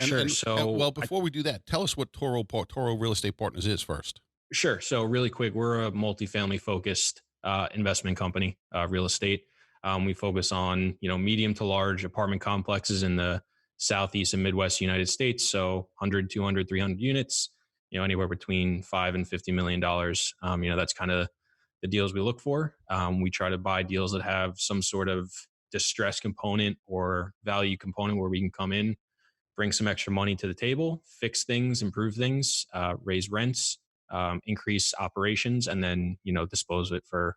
Sure. Well, before we do that, tell us what Toro Real Estate Partners is first. Sure. So really quick, we're a multifamily focused investment company, real estate. We focus on medium to large apartment complexes in the southeast and Midwest United States. So 100, 200, 300 units. Anywhere between $5 and $50 million. That's kind of the deals we look for. We try to buy deals that have some sort of distress component or value component where we can come in, bring some extra money to the table, fix things, improve things, raise rents, increase operations, and then dispose of it for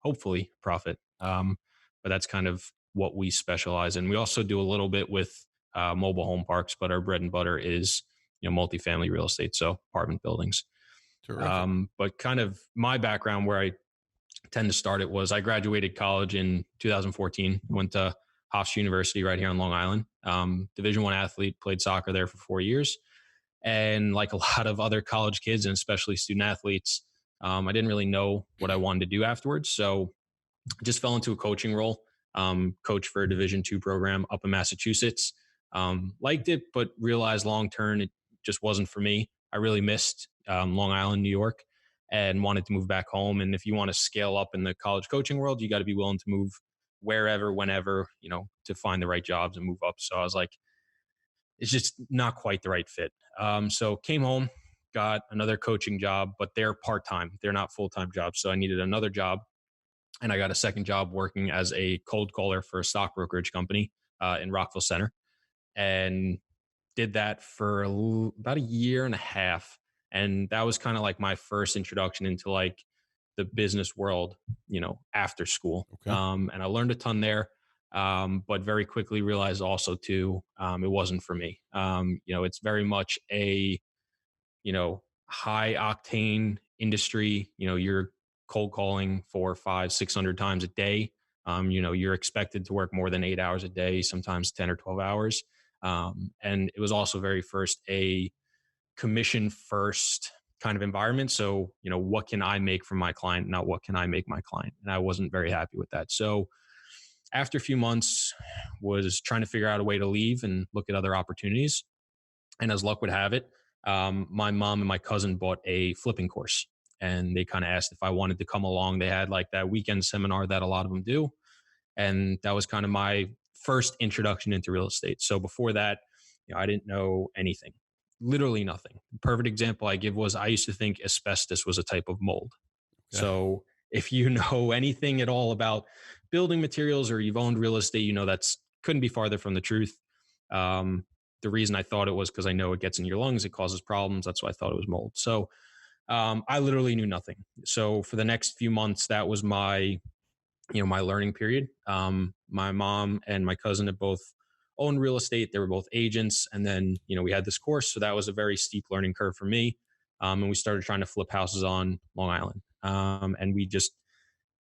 hopefully profit. But that's kind of what we specialize in. We also do a little bit with mobile home parks, but our bread and butter is multifamily real estate, so apartment buildings. Terrific. But kind of my background where I tend to start it was I graduated college in 2014, went to Hofstra University right here on Long Island. Division One athlete, played soccer there for 4 years. And like a lot of other college kids and especially student athletes, I didn't really know what I wanted to do afterwards. So just fell into a coaching role, coach for a Division II program up in Massachusetts. Liked it, but realized long term it just wasn't for me. I really missed Long Island, New York, and wanted to move back home. And if you want to scale up in the college coaching world, you got to be willing to move wherever, whenever, to find the right jobs and move up. So I was like, it's just not quite the right fit. So came home, got another coaching job, but they're part time. They're not full time jobs. So I needed another job, and I got a second job working as a cold caller for a stock brokerage company in Rockville Center, and did that for about a year and a half. And that was kind of like my first introduction into like the business world, after school. Okay. And I learned a ton there. But very quickly realized also too, it wasn't for me. It's very much a, high octane industry. You're cold calling 4, 5, 600 times a day. You're expected to work more than 8 hours a day, sometimes 10 or 12 hours. And it was also very first a commission first kind of environment. So, what can I make from my client, not what can I make my client? And I wasn't very happy with that. So after a few months, was trying to figure out a way to leave and look at other opportunities. And as luck would have it, my mom and my cousin bought a flipping course, and they kind of asked if I wanted to come along. They had like that weekend seminar that a lot of them do. And that was kind of my first introduction into real estate. So before that, I didn't know anything, literally nothing. The perfect example I give was I used to think asbestos was a type of mold. Okay. So if you know anything at all about building materials or you've owned real estate, that's couldn't be farther from the truth. The reason I thought it was because I know it gets in your lungs, it causes problems. That's why I thought it was mold. So I literally knew nothing. So for the next few months, that was my learning period. My mom and my cousin had both owned real estate. They were both agents. And then, we had this course. So that was a very steep learning curve for me. And we started trying to flip houses on Long Island. And we just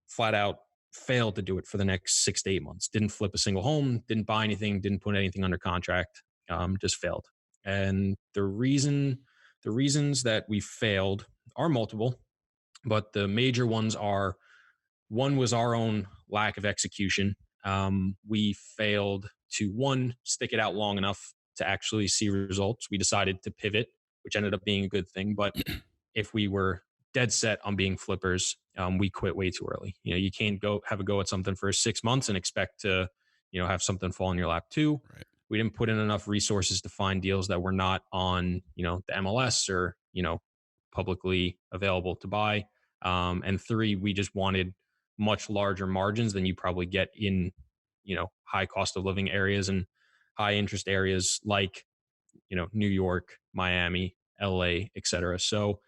flat out failed to do it for the next 6 to 8 months. Didn't flip a single home, didn't buy anything, didn't put anything under contract, just failed. And the reasons that we failed are multiple, but the major ones are one was our own lack of execution. We failed to one, stick it out long enough to actually see results. We decided to pivot, which ended up being a good thing. But if we were dead set on being flippers, we quit way too early. You can't go have a go at something for 6 months and expect to, have something fall in your lap too. Right. We didn't put in enough resources to find deals that were not on, the MLS or, publicly available to buy. And three, we just wanted much larger margins than you probably get in, high cost of living areas and high interest areas like, New York, Miami, LA, et cetera. So,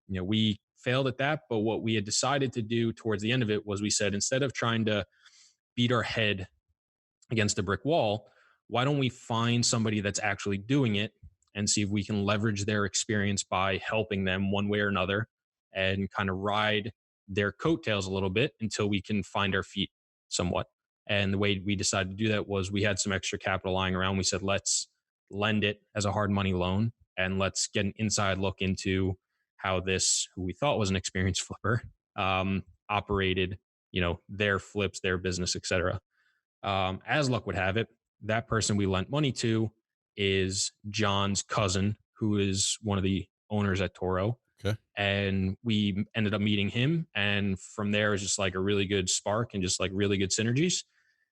we failed at that. But what we had decided to do towards the end of it was we said, instead of trying to beat our head against a brick wall, why don't we find somebody that's actually doing it and see if we can leverage their experience by helping them one way or another and kind of ride their coattails a little bit until we can find our feet somewhat. And the way we decided to do that was we had some extra capital lying around. We said, let's lend it as a hard money loan and let's get an inside look into how this, who we thought was an experienced flipper, operated, their flips, their business, etc. As luck would have it, that person we lent money to is John's cousin, who is one of the owners at Toro. Okay. And we ended up meeting him. And from there, it was just like a really good spark and just like really good synergies.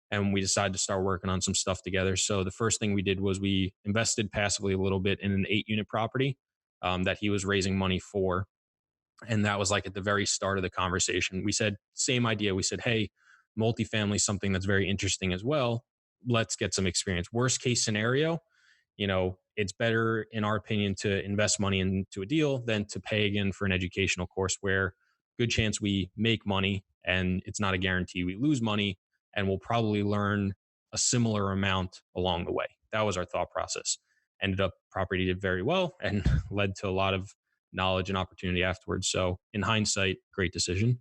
And we decided to start working on some stuff together. So the first thing we did was we invested passively a little bit in an 8 unit property that he was raising money for. And that was like at the very start of the conversation. We said, same idea. We said, hey, multifamily is something that's very interesting as well. Let's get some experience. Worst case scenario, it's better, in our opinion, to invest money into a deal than to pay again for an educational course where good chance we make money and it's not a guarantee we lose money and we'll probably learn a similar amount along the way. That was our thought process. Ended up property did very well and led to a lot of knowledge and opportunity afterwards. So in hindsight, great decision.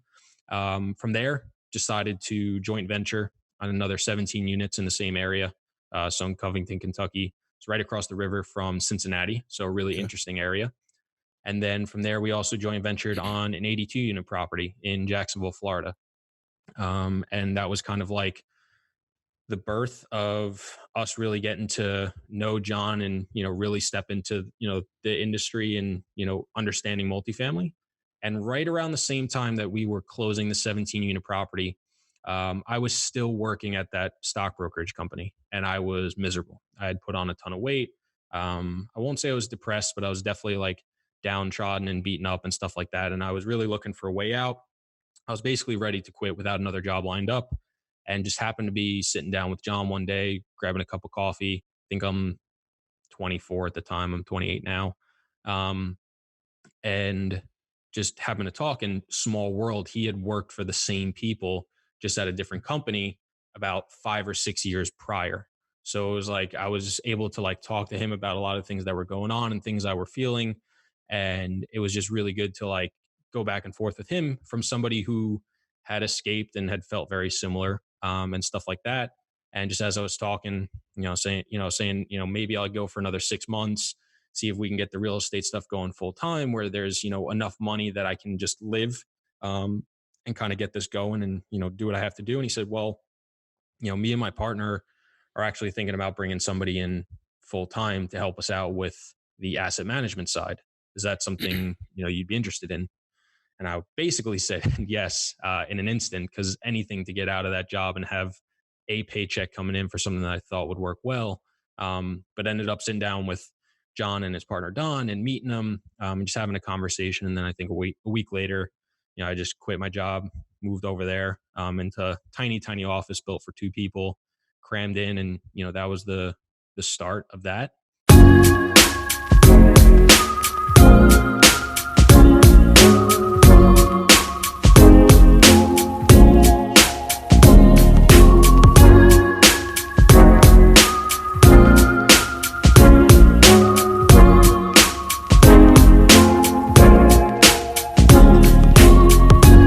From there, decided to joint venture on another 17 units in the same area. So in Covington, Kentucky. It's right across the river from Cincinnati. So a really Okay. interesting area. And then from there, we also joint ventured on an 82 unit property in Jacksonville, Florida. And that was kind of like the birth of us really getting to know John and really step into the industry and understanding multifamily. And right around the same time that we were closing the 17 unit property, I was still working at that stock brokerage company, and I was miserable. I had put on a ton of weight. I won't say I was depressed, but I was definitely like downtrodden and beaten up and stuff like that. And I was really looking for a way out. I was basically ready to quit without another job lined up, and just happened to be sitting down with John one day, grabbing a cup of coffee. I think I'm 24 at the time. I'm 28 now. Um, and just happened to talk in small world. He had worked for the same people, just at a different company about 5 or 6 years prior. So it was like I was able to like talk to him about a lot of things that were going on and things I were feeling. And it was just really good to like go back and forth with him from somebody who had escaped and had felt very similar and stuff like that. And just as I was talking, maybe I'll go for another 6 months, see if we can get the real estate stuff going full time where there's, enough money that I can just live and kind of get this going and, do what I have to do. And he said, well, me and my partner are actually thinking about bringing somebody in full time to help us out with the asset management side. Is that something, you'd be interested in? And I basically said yes in an instant because anything to get out of that job and have a paycheck coming in for something that I thought would work well. But ended up sitting down with John and his partner Don and meeting them and just having a conversation. And then I think a week later, I just quit my job, moved over there into a tiny, tiny office built for two people, crammed in. And, that was the start of that.